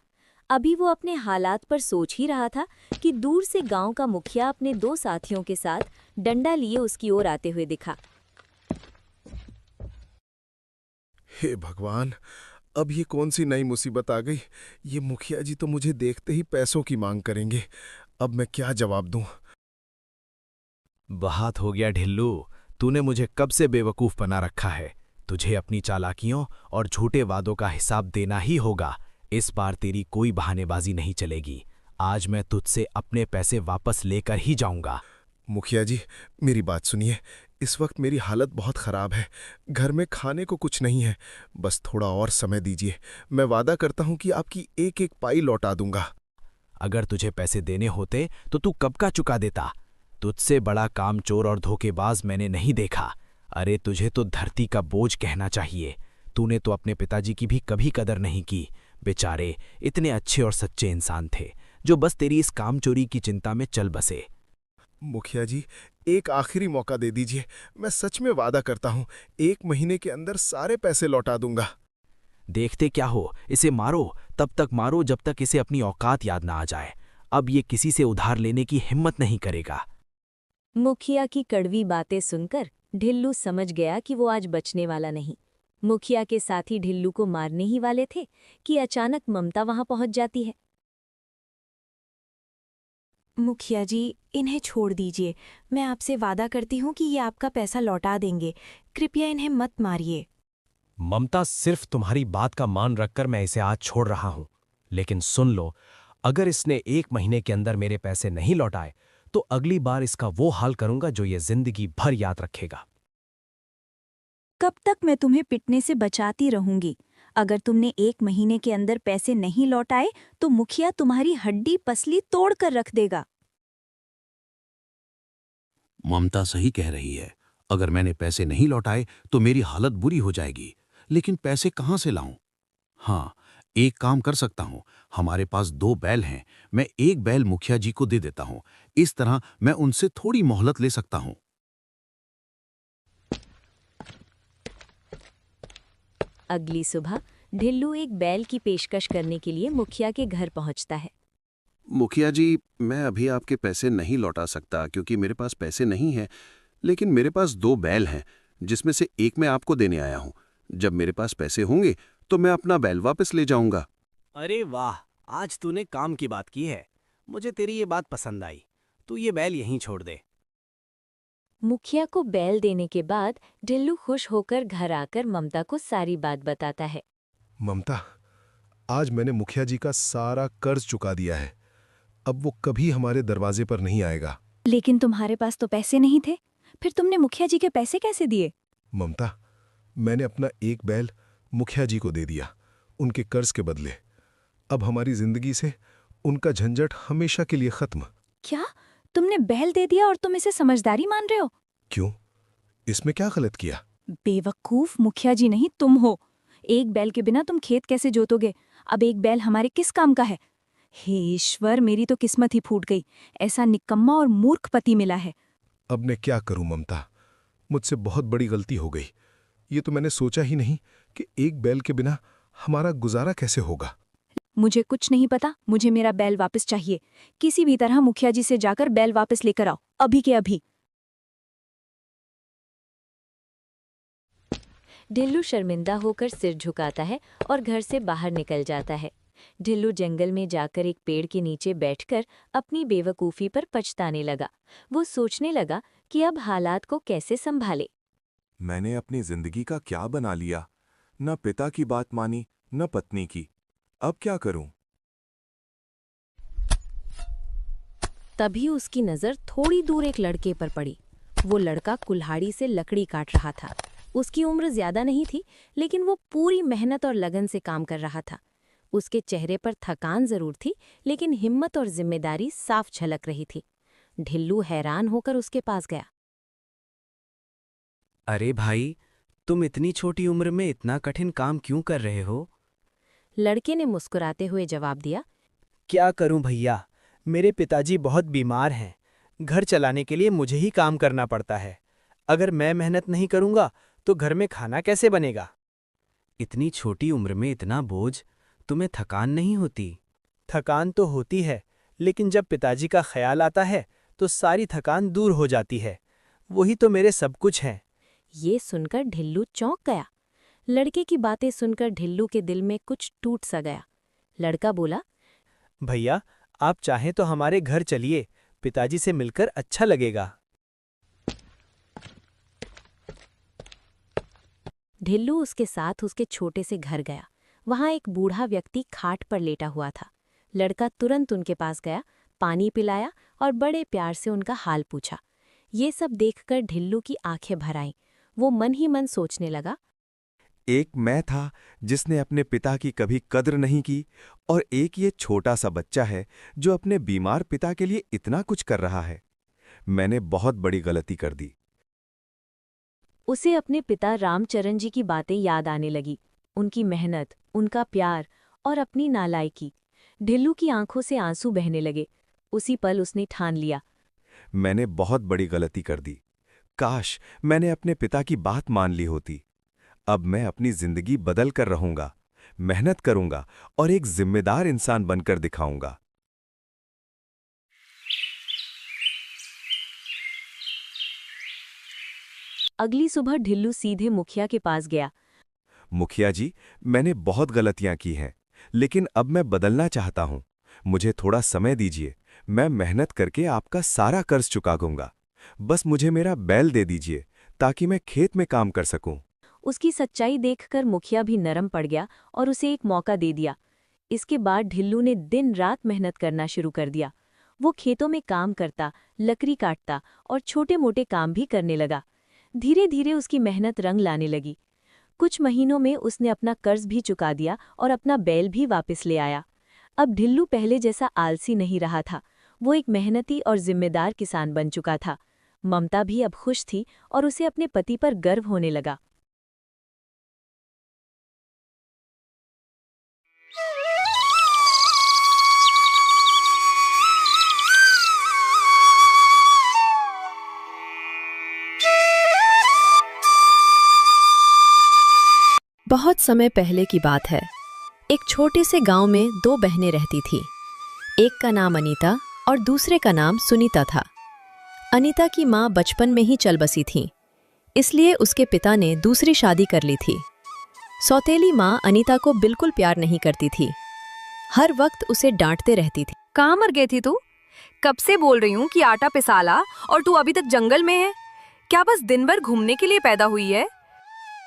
अभी वो अपने हालात पर सोच ही रहा था कि दूर से गांव का मुखिया अपने 2 साथियों के साथ डंडा लिए उसकी ओर आते हुए दिखा। हे भगवान, अब ये कौन सी नई मुसीबत आ गई? ये मुखिया जी तो मुझे देखते ही पैसों की मांग करेंगे। अब मैं क्या जवाब दूं? बहुत हो गया ढिल्लू, तूने मुझे कब से बेवकूफ बना रखा है। तुझे अपनी चालाकियों और झूठे वादों का हिसाब देना ही होगा। इस बार तेरी कोई बहानेबाजी नहीं चलेगी। आज मैं तुझसे अपने पैसे वापस लेकर ही जाऊंगा। मुखिया जी, मेरी बात सुनिए। इस वक्त मेरी हालत बहुत खराब है। घर में खाने को कुछ नहीं है। बस थोड़ा और समय दीजिए। मैं वादा करता हूं कि आपकी एक एक पाई लौटा दूंगा। अगर तुझे पैसे देने होते तो तू कब का चुका देता। तुझसे बड़ा कामचोर और धोखेबाज मैंने नहीं देखा। अरे तुझे तो धरती का बोझ कहना चाहिए। तूने तो अपने पिताजी की भी कभी कदर नहीं की। बेचारे इतने अच्छे और सच्चे इंसान थे, जो बस तेरी इस कामचोरी की चिंता में चल बसे। मुखिया जी, एक आखिरी मौका दे दीजिए। मैं सच में वादा करता हूं 1 महीने के अंदर सारे पैसे लौटा दूंगा। देखते क्या हो, इसे मारो। तब तक मारो जब तक इसे अपनी औकात याद ना आ जाए। अब ये किसी से उधार लेने की हिम्मत नहीं करेगा। मुखिया की कड़वी बातें सुनकर ढिल्लू समझ गया कि वो आज बचने वाला नहीं। मुखिया के साथी ढिल्लू को मारने ही वाले थे कि अचानक ममता वहां पहुंच जाती है। मुखिया जी, इन्हें छोड़ दीजिए। मैं आपसे वादा करती हूँ कि ये आपका पैसा लौटा देंगे। कृपया इन्हें मत मारिए। ममता, सिर्फ तुम्हारी बात का मान रखकर मैं इसे आज छोड़ रहा हूं, लेकिन सुन लो, अगर इसने 1 महीने के अंदर मेरे पैसे नहीं लौटाए तो अगली बार इसका वो हाल करूंगा जो ये जिंदगी भर याद रखेगा। कब तक मैं तुम्हें पिटने से बचाती रहूंगी? अगर तुमने 1 महीने के अंदर पैसे नहीं लौटाए तो मुखिया तुम्हारी हड्डी पसली तोड़ कर रख देगा। ममता सही कह रही है। अगर मैंने पैसे नहीं लौटाए तो मेरी हालत बुरी हो जाएगी। लेकिन पैसे कहाँ से लाऊं? हाँ, एक काम कर सकता हूं। हमारे पास 2 बैल हैं। मैं एक बैल मुखिया जी को दे देता हूं। इस तरह मैं उनसे थोड़ी मोहलत ले सकता हूं। अगली सुबह ढिल्लू एक बैल की पेशकश करने के लिए मुखिया के घर पहुंचता है। मुखिया जी, मैं अभी आपके पैसे नहीं लौटा सकता क्योंकि मेरे पास पैसे नहीं हैं, लेकिन मेरे पास 2 बैल हैं, जिसमें से एक मैं आपको देने आया हूँ। जब मेरे पास पैसे होंगे तो मैं अपना बैल वापस ले जाऊंगा। अरे वाह, आज तूने काम की बात की है। मुझे तेरी ये बात पसंद आई। तू ये बैल यहीं छोड़ दे। मुखिया को बैल देने के बाद ढिल्लू खुश होकर घर आकर ममता को सारी बात बताता है। ममता, आज मैंने मुखिया जी का सारा कर्ज चुका दिया है। अब वो कभी हमारे दरवाजे पर नहीं आएगा। लेकिन तुम्हारे पास तो पैसे नहीं थे, फिर तुमने मुखिया जी के पैसे कैसे दिए? ममता, मैंने अपना एक बैल मुखिया जी को दे दिया, उनके कर्ज के बदले। अब हमारी जिंदगी से उनका झंझट हमेशा के लिए खत्म। क्या? तुमने बैल दे दिया और तुम इसे समझदारी मान रहे हो? क्यों? इसमें क्या गलत किया? बेवकूफ मुखिया जी नहीं तुम हो। एक बैल के बिना तुम खेत कैसे जोतोगे? अब एक बैल हमारे किस काम का है? हे ईश्वर, मेरी तो किस्मत ही फूट गई। ऐसा निकम्मा और मूर्ख पति मिला है। अब मैं क्या करूं ममता, मुझसे बहुत बड़ी गलती हो गई। ये तो मैंने सोचा ही नहीं कि एक बैल के बिना हमारा गुजारा कैसे होगा। मुझे कुछ नहीं पता, मुझे मेरा बैल वापस चाहिए। किसी भी तरह मुखिया जी से जाकर बैल वापस लेकर आओ, अभी के अभी। ढिल्लू शर्मिंदा होकर सिर झुकाता है और घर से बाहर निकल जाता है। ढिल्लू जंगल में जाकर एक पेड़ के नीचे बैठकर अपनी बेवकूफ़ी पर पछताने लगा। वो सोचने लगा कि अब हालात को कैसे संभाले। मैंने अपनी जिंदगी का क्या बना लिया? न पिता की बात मानी, न पत्नी की। अब क्या करूं? तभी उसकी नजर थोड़ी दूर एक लड़के पर पड़ी। वो लड़का कुल्हाड़ी से लकड़ी काट रहा था। उसकी उम्र ज्यादा नहीं थी, लेकिन वो पूरी मेहनत और लगन से काम कर रहा था। उसके चेहरे पर थकान जरूर थी, लेकिन हिम्मत और जिम्मेदारी साफ झलक रही थी। ढिल्लू हैरान होकर उसके पास गया। अरे भाई, तुम इतनी छोटी उम्र में इतना कठिन काम क्यों कर रहे हो? लड़के ने मुस्कुराते हुए जवाब दिया, क्या करूं भैया, मेरे पिताजी बहुत बीमार हैं। घर चलाने के लिए मुझे ही काम करना पड़ता है। अगर मैं मेहनत नहीं करूंगा तो घर में खाना कैसे बनेगा? इतनी छोटी उम्र में इतना बोझ, तुम्हें थकान नहीं होती? थकान तो होती है, लेकिन जब पिताजी का ख्याल आता है तो सारी थकान दूर हो जाती है। वही तो मेरे सब कुछ हैं। ये सुनकर ढिल्लू चौंक गया। लड़के की बातें सुनकर ढिल्लू के दिल में कुछ टूट सा गया। लड़का बोला, भैया, आप चाहें तो हमारे घर चलिए, पिताजी से मिलकर अच्छा लगेगा। ढिल्लू उसके साथ उसके छोटे से घर गया। वहां एक बूढ़ा व्यक्ति खाट पर लेटा हुआ था। लड़का तुरंत उनके पास गया, पानी पिलाया और बड़े प्यार से उनका हाल पूछा। ये सब देखकर ढिल्लू की आंखें भर आईं। वो मन ही मन सोचने लगा, एक मैं था जिसने अपने पिता की कभी कद्र नहीं की, और एक ये छोटा सा बच्चा है जो अपने बीमार पिता के लिए इतना कुछ कर रहा है। मैंने बहुत बड़ी गलती कर दी। उसे अपने पिता रामचरण जी की बातें याद आने लगी, उनकी मेहनत, उनका प्यार और अपनी नालायकी। ढिल्लू की आंखों से आंसू बहने लगे। उसी पल उसने ठान लिया, मैंने बहुत बड़ी गलती कर दी। काश मैंने अपने पिता की बात मान ली होती। अब मैं अपनी जिंदगी बदल कर रहूंगा, मेहनत करूंगा और एक जिम्मेदार इंसान बनकर दिखाऊंगा। अगली सुबह ढिल्लू सीधे मुखिया के पास गया। मुखिया जी, मैंने बहुत गलतियां की हैं, लेकिन अब मैं बदलना चाहता हूं। मुझे थोड़ा समय दीजिए, मैं मेहनत करके आपका सारा कर्ज चुका दूंगा। बस मुझे मेरा बैल दे दीजिए ताकि मैं खेत में काम कर सकूं। उसकी सच्चाई देखकर मुखिया भी नरम पड़ गया और उसे एक मौका दे दिया। इसके बाद ढिल्लू ने दिन रात मेहनत करना शुरू कर दिया। वो खेतों में काम करता, लकड़ी काटता और छोटे मोटे काम भी करने लगा। धीरे धीरे उसकी मेहनत रंग लाने लगी। कुछ महीनों में उसने अपना कर्ज भी चुका दिया और अपना बैल भी वापस ले आया। अब ढिल्लू पहले जैसा आलसी नहीं रहा था। वो एक मेहनती और जिम्मेदार किसान बन चुका था। ममता भी अब खुश थी और उसे अपने पति पर गर्व होने लगा। बहुत समय पहले की बात है। एक छोटे से गांव में 2 बहनें रहती थीं। एक का नाम अनीता और दूसरे का नाम सुनीता था। अनीता की माँ बचपन में ही चल बसी थी, इसलिए उसके पिता ने दूसरी शादी कर ली थी। सौतेली माँ अनीता को बिल्कुल प्यार नहीं करती थी, हर वक्त उसे डांटते रहती थी। कहाँ मर गई थी तू? कब से बोल रही हूँ कि आटा पिसाला और तू अभी तक जंगल में है। क्या बस दिन भर घूमने के लिए पैदा हुई है?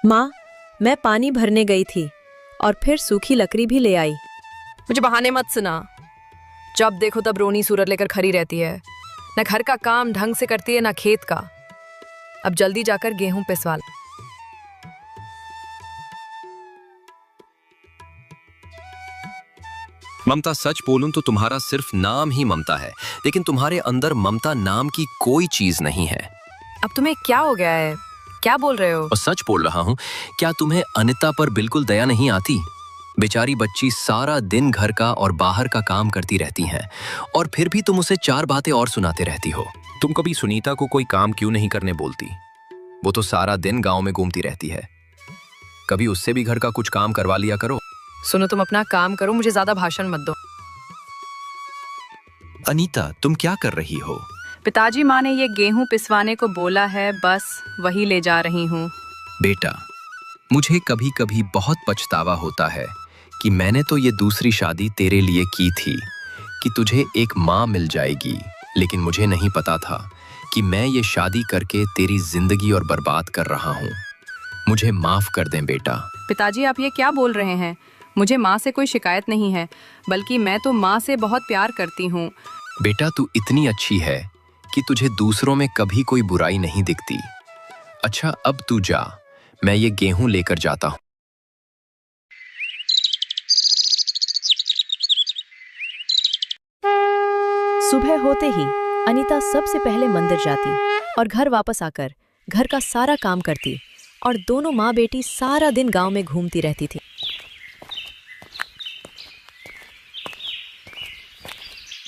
माँ, मैं पानी भरने गई थी और फिर सूखी लकड़ी भी ले आई। मुझे बहाने मत सुना। जब देखो तब रोनी सूरत लेकर खड़ी रहती है, न घर का काम ढंग से करती है न खेत का। अब जल्दी जाकर गेहूं पिसवा ला। ममता, सच बोलूं तो तुम्हारा सिर्फ नाम ही ममता है, लेकिन तुम्हारे अंदर ममता नाम की कोई चीज नहीं है। अब तुम्हें क्या हो गया है? क्या बोल रहे हो? और सच बोल रहा हूँ। क्या तुम्हें अनिता पर बिल्कुल दया नहीं आती? बेचारी बच्ची सारा दिन घर का और बाहर का काम करती रहती हैं, और फिर भी तुम उसे 4 बातें और सुनाते रहती हो। तुम कभी सुनीता को कोई काम क्यों नहीं करने बोलती? वो तो सारा दिन गांव में घूमती रहती है, कभी उससे भी घर का कुछ काम करवा लिया करो। सुनो, तुम अपना काम करो, मुझे ज्यादा भाषण मत दो। अनीता, तुम क्या कर रही हो? पिताजी, माँ ने ये गेहूं पिसवाने को बोला है, बस वही ले जा रही हूँ। बेटा, मुझे कभी कभी बहुत पछतावा होता है कि मैंने तो ये दूसरी शादी तेरे लिए की थी कि तुझे एक माँ मिल जाएगी, लेकिन मुझे नहीं पता था कि मैं ये शादी करके तेरी जिंदगी और बर्बाद कर रहा हूँ। मुझे माफ कर दें बेटा। पिताजी, आप ये क्या बोल रहे हैं? मुझे माँ से कोई शिकायत नहीं है, बल्कि मैं तो माँ से बहुत प्यार करती हूँ। बेटा, तू इतनी अच्छी है कि तुझे दूसरों में कभी कोई बुराई नहीं दिखती। अच्छा, अब तू जा, मैं ये गेहूं लेकर जाता हूँ। सुबह होते ही अनीता सबसे पहले मंदिर जाती और घर वापस आकर घर का सारा काम करती, और दोनों माँ बेटी सारा दिन गांव में घूमती रहती थी।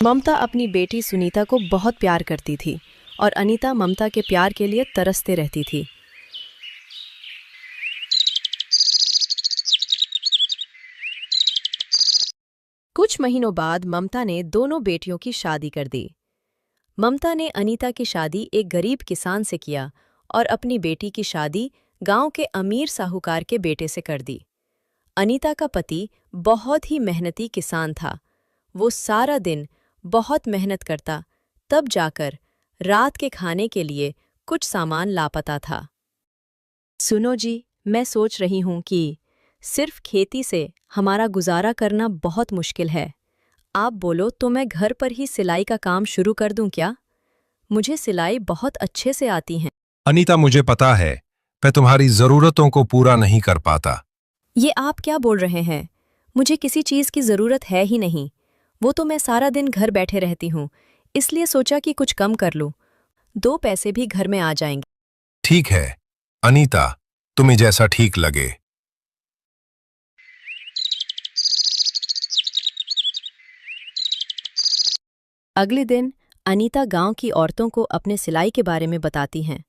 ममता अपनी बेटी सुनीता को बहुत प्यार करती थी और अनीता ममता के प्यार के लिए तरसते रहती थी। कुछ महीनों बाद ममता ने दोनों बेटियों की शादी कर दी। ममता ने अनीता की शादी एक गरीब किसान से किया और अपनी बेटी की शादी गांव के अमीर साहूकार के बेटे से कर दी। अनीता का पति बहुत ही मेहनती किसान था। वो सारा दिन बहुत मेहनत करता, तब जाकर रात के खाने के लिए कुछ सामान लापता था। सुनो जी, मैं सोच रही हूँ कि सिर्फ खेती से हमारा गुजारा करना बहुत मुश्किल है। आप बोलो तो मैं घर पर ही सिलाई का काम शुरू कर दूं क्या? मुझे सिलाई बहुत अच्छे से आती है। अनीता, मुझे पता है मैं तुम्हारी जरूरतों को पूरा नहीं कर पाता। ये आप क्या बोल रहे हैं? मुझे किसी चीज की जरूरत है ही नहीं। वो तो मैं सारा दिन घर बैठे रहती हूँ, इसलिए सोचा कि कुछ कम कर लूं। 2 पैसे भी घर में आ जाएंगे। ठीक है अनीता, तुम्हें जैसा ठीक लगे। अगले दिन अनीता गांव की औरतों को अपने सिलाई के बारे में बताती हैं।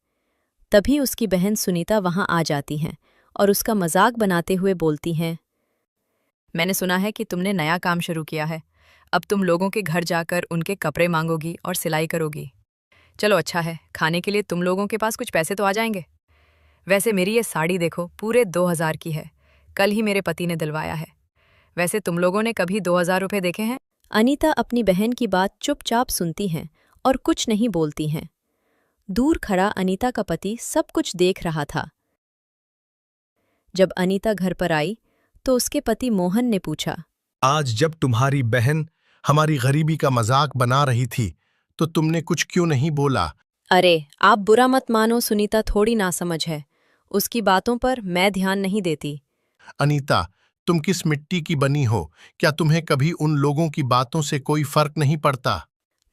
तभी उसकी बहन सुनीता वहां आ जाती हैं और उसका मजाक बनाते हुए बोलती हैं, मैंने सुना है कि तुमने नया काम शुरू किया है। अब तुम लोगों के घर जाकर उनके कपड़े मांगोगी और सिलाई करोगी। चलो अच्छा है, खाने के लिए तुम लोगों के पास कुछ पैसे तो आ जाएंगे। वैसे मेरी ये साड़ी देखो, पूरे 2000 की है, कल ही मेरे पति ने दिलवाया है। वैसे तुम लोगों ने कभी 2000 रुपये देखे हैं? अनीता अपनी बहन की बात चुपचाप सुनती हैं और कुछ नहीं बोलती हैं। दूर खड़ा अनीता का पति सब कुछ देख रहा था। जब अनीता घर पर आई तो उसके पति मोहन ने पूछा, आज जब तुम्हारी बहन हमारी गरीबी का मजाक बना रही थी तो तुमने कुछ क्यों नहीं बोला? अरे आप बुरा मत मानो, सुनीता थोड़ी नासमझ है, उसकी बातों पर मैं ध्यान नहीं देती। अनीता, तुम किस मिट्टी की बनी हो? क्या तुम्हें कभी उन लोगों की बातों से कोई फर्क नहीं पड़ता?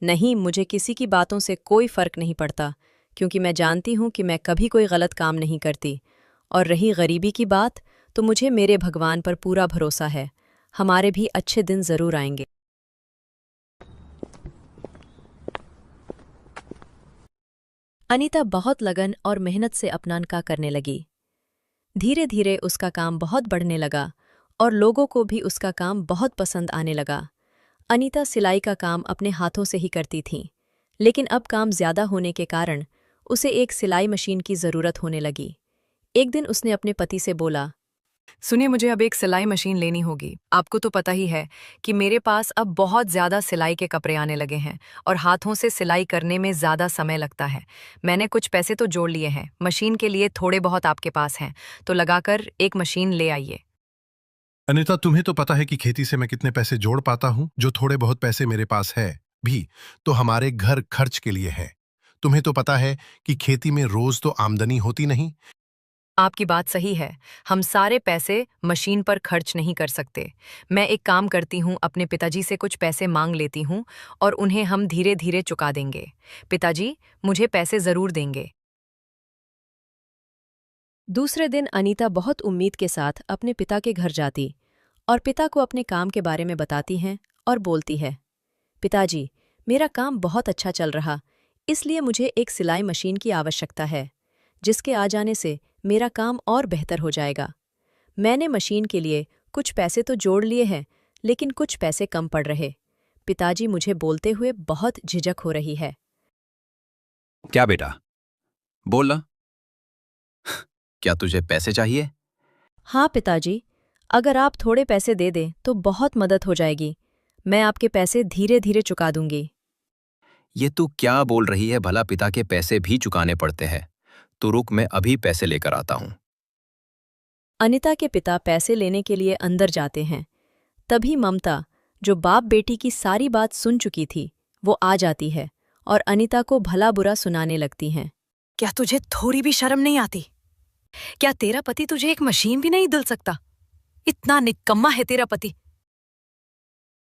नहीं, मुझे किसी की बातों से कोई फर्क नहीं पड़ता, क्योंकि मैं जानती हूँ कि मैं कभी कोई गलत काम नहीं करती। और रही गरीबी की बात, तो मुझे मेरे भगवान पर पूरा भरोसा है, हमारे भी अच्छे दिन जरूर आएंगे। अनीता बहुत लगन और मेहनत से अपना काम करने लगी। धीरे धीरे उसका काम बहुत बढ़ने लगा और लोगों को भी उसका काम बहुत पसंद आने लगा। अनीता सिलाई का काम अपने हाथों से ही करती थीं, लेकिन अब काम ज्यादा होने के कारण उसे एक सिलाई मशीन की जरूरत होने लगी। एक दिन उसने अपने पति से बोला, सुनिए, मुझे अब एक सिलाई मशीन लेनी होगी। आपको तो पता ही है कि मेरे पास अब बहुत ज़्यादा सिलाई के कपड़े आने लगे हैं और हाथों से सिलाई करने में ज़्यादा समय लगता है। मैंने कुछ पैसे तो जोड़ लिए हैं, मशीन के लिए थोड़े बहुत आपके पास हैं, तो लगाकर एक मशीन ले आइए। अनीता, तुम्हें तो पता है कि खेती से मैं कितने पैसे जोड़ पाता हूँ। जो थोड़े बहुत पैसे मेरे पास है भी तो हमारे घर खर्च के लिए है। तुम्हें तो पता है कि खेती में रोज तो आमदनी होती नहीं। आपकी बात सही है, हम सारे पैसे मशीन पर खर्च नहीं कर सकते। मैं एक काम करती हूँ, अपने पिताजी से कुछ पैसे मांग लेती हूँ और उन्हें हम धीरे धीरे चुका देंगे। पिताजी मुझे पैसे जरूर देंगे। दूसरे दिन अनीता बहुत उम्मीद के साथ अपने पिता के घर जाती और पिता को अपने काम के बारे में बताती हैं और बोलती है, पिताजी, मेरा काम बहुत अच्छा चल रहा, इसलिए मुझे एक सिलाई मशीन की आवश्यकता है, जिसके आ जाने से मेरा काम और बेहतर हो जाएगा। मैंने मशीन के लिए कुछ पैसे तो जोड़ लिए हैं, लेकिन कुछ पैसे कम पड़ रहे। पिताजी मुझे बोलते हुए बहुत झिझक हो रही है। क्या बेटा, बोलना। क्या तुझे पैसे चाहिए? हाँ पिताजी, अगर आप थोड़े पैसे दे दें तो बहुत मदद हो जाएगी। मैं आपके पैसे धीरे धीरे चुका दूंगी। ये तू क्या बोल रही है? भला पिता के पैसे भी चुकाने पड़ते हैं? तो रुक, मैं अभी पैसे लेकर आता हूं। अनीता के पिता पैसे लेने के लिए अंदर जाते हैं। तभी ममता, जो बाप बेटी की सारी बात सुन चुकी थी, वो आ जाती है और अनीता को भला बुरा सुनाने लगती हैं। क्या तुझे थोड़ी भी शर्म नहीं आती? क्या तेरा पति तुझे एक मशीन भी नहीं दिल सकता? इतना निकम्मा है तेरा पति।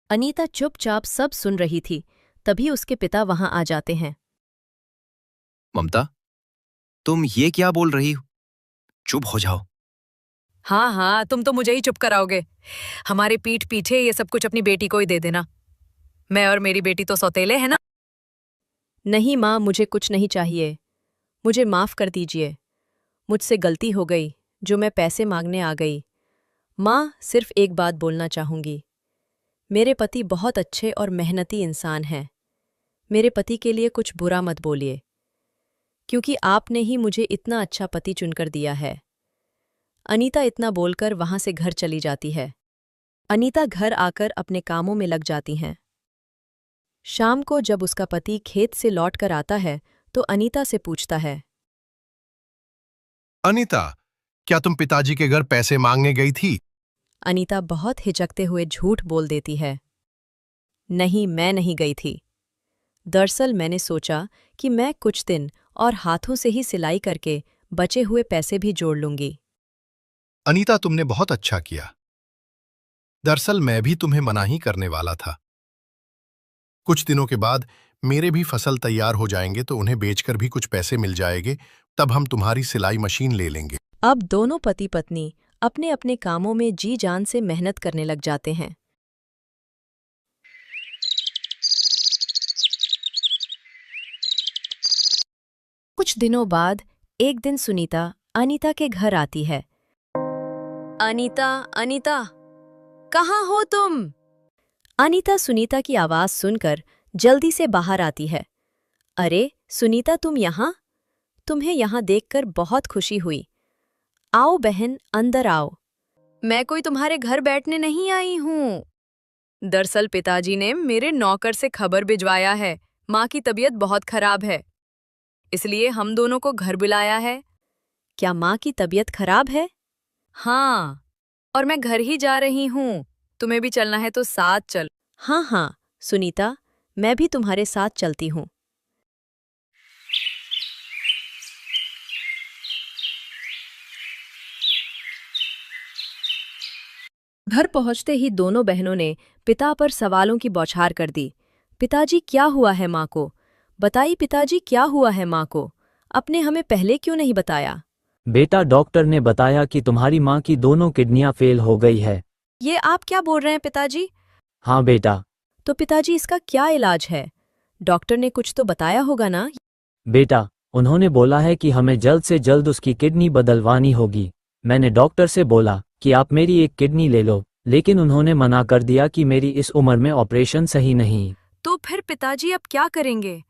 अनीता चुपचाप सब सुन रही थी, तभी उसके पिता वहां आ जाते हैं। ममता, तुम ये क्या बोल रही हो? चुप हो जाओ। हाँ हाँ, तुम तो मुझे ही चुप कराओगे। हमारे पीठ पीछे ये सब कुछ अपनी बेटी को ही दे देना। मैं और मेरी बेटी तो सौतेले हैं ना। नहीं माँ, मुझे कुछ नहीं चाहिए। मुझे माफ कर दीजिए। मुझसे गलती हो गई जो मैं पैसे मांगने आ गई। माँ, सिर्फ एक बात बोलना चाहूंगी। मेरे पति बहुत अच्छे और मेहनती इंसान हैं। मेरे पति के लिए कुछ बुरा मत बोलिए, क्योंकि आपने ही मुझे इतना अच्छा पति चुनकर दिया है। अनीता इतना बोलकर वहां से घर चली जाती है। अनीता घर आकर अपने कामों में लग जाती हैं। शाम को जब उसका पति खेत से लौटकर आता है तो अनीता से पूछता है, अनीता, क्या तुम पिताजी के घर पैसे मांगने गई थी? अनीता बहुत हिचकते हुए झूठ बोल देती है, नहीं, मैं नहीं गई थी। दरअसल मैंने सोचा कि मैं कुछ दिन और हाथों से ही सिलाई करके बचे हुए पैसे भी जोड़ लूंगी। अनीता, तुमने बहुत अच्छा किया। दरअसल मैं भी तुम्हें मना ही करने वाला था। कुछ दिनों के बाद मेरे भी फसल तैयार हो जाएंगे तो उन्हें बेचकर भी कुछ पैसे मिल जाएंगे, तब हम तुम्हारी सिलाई मशीन ले लेंगे। अब दोनों पति पत्नी अपने अपने कामों में जी जान से मेहनत करने लग जाते हैं। कुछ दिनों बाद एक दिन सुनीता अनीता के घर आती है। अनीता, अनीता, कहाँ हो तुम? अनीता सुनीता की आवाज सुनकर जल्दी से बाहर आती है। अरे सुनीता, तुम यहाँ? तुम्हें यहाँ देखकर बहुत खुशी हुई। आओ बहन, अंदर आओ। मैं कोई तुम्हारे घर बैठने नहीं आई हूँ। दरअसल पिताजी ने मेरे नौकर से खबर भिजवाया है, माँ की तबीयत बहुत खराब है, इसलिए हम दोनों को घर बुलाया है। क्या माँ की तबीयत खराब है? हाँ, और मैं घर ही जा रही हूँ। तुम्हें भी चलना है तो साथ चल। हाँ हाँ सुनीता, मैं भी तुम्हारे साथ चलती हूँ। घर पहुंचते ही दोनों बहनों ने पिता पर सवालों की बौछार कर दी। पिताजी, क्या हुआ है माँ को? बताइए पिताजी, क्या हुआ है माँ को? आपने हमें पहले क्यों नहीं बताया? बेटा, डॉक्टर ने बताया कि तुम्हारी माँ की दोनों किडनियां फेल हो गई है। ये आप क्या बोल रहे हैं पिताजी? हाँ बेटा। तो पिताजी, इसका क्या इलाज है? डॉक्टर ने कुछ तो बताया होगा ना? बेटा, उन्होंने बोला है कि हमें जल्द से जल्द उसकी किडनी बदलवानी होगी। मैंने डॉक्टर से बोला कि आप मेरी एक किडनी ले लो, लेकिन उन्होंने मना कर दिया कि मेरी इस उम्र में ऑपरेशन सही नहीं। तो फिर पिताजी अब क्या करेंगे?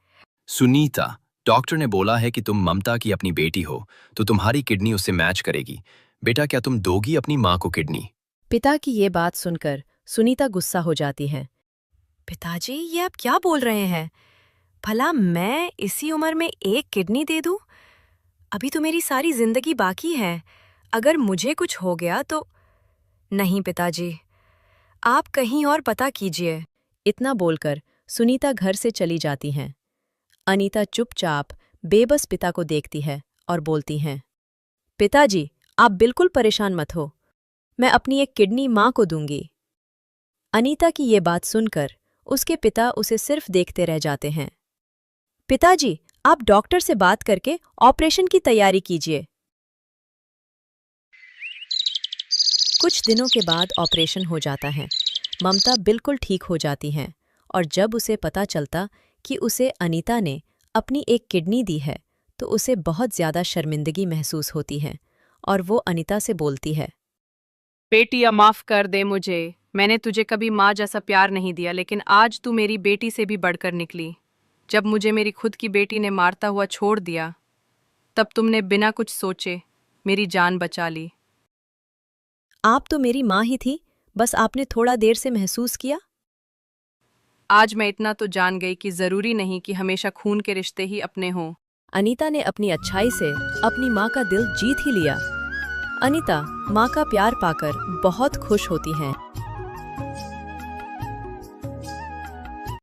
सुनीता, डॉक्टर ने बोला है कि तुम ममता की अपनी बेटी हो, तो तुम्हारी किडनी उससे मैच करेगी। बेटा, क्या तुम दोगी अपनी माँ को किडनी? पिता की ये बात सुनकर सुनीता गुस्सा हो जाती है। पिताजी, ये आप क्या बोल रहे हैं? भला मैं इसी उम्र में एक किडनी दे दूं? अभी तो मेरी सारी जिंदगी बाकी है। अगर मुझे कुछ हो गया तो... नहीं पिताजी, आप कहीं और पता कीजिए। इतना बोलकर सुनीता घर से चली जाती हैं। अनीता चुपचाप बेबस पिता को देखती है और बोलती हैं, पिताजी, आप बिल्कुल परेशान मत हो, मैं अपनी एक किडनी माँ को दूंगी। अनीता की ये बात सुनकर उसके पिता उसे सिर्फ देखते रह जाते हैं। पिताजी, आप डॉक्टर से बात करके ऑपरेशन की तैयारी कीजिए। कुछ दिनों के बाद ऑपरेशन हो जाता है। ममता बिल्कुल ठीक हो जाती हैं और जब उसे पता चलता कि उसे अनीता ने अपनी एक किडनी दी है तो उसे बहुत ज्यादा शर्मिंदगी महसूस होती है और वो अनीता से बोलती है, बेटिया, माफ कर दे मुझे। मैंने तुझे कभी माँ जैसा प्यार नहीं दिया, लेकिन आज तू मेरी बेटी से भी बढ़कर निकली। जब मुझे मेरी खुद की बेटी ने मारता हुआ छोड़ दिया, तब तुमने बिना कुछ सोचे मेरी जान बचा ली। आप तो मेरी माँ ही थी, बस आपने थोड़ा देर से महसूस किया। आज मैं इतना तो जान गई कि जरूरी नहीं कि हमेशा खून के रिश्ते ही अपने हों। अनीता ने अपनी अच्छाई से अपनी माँ का दिल जीत ही लिया। अनीता माँ का प्यार पाकर बहुत खुश होती हैं।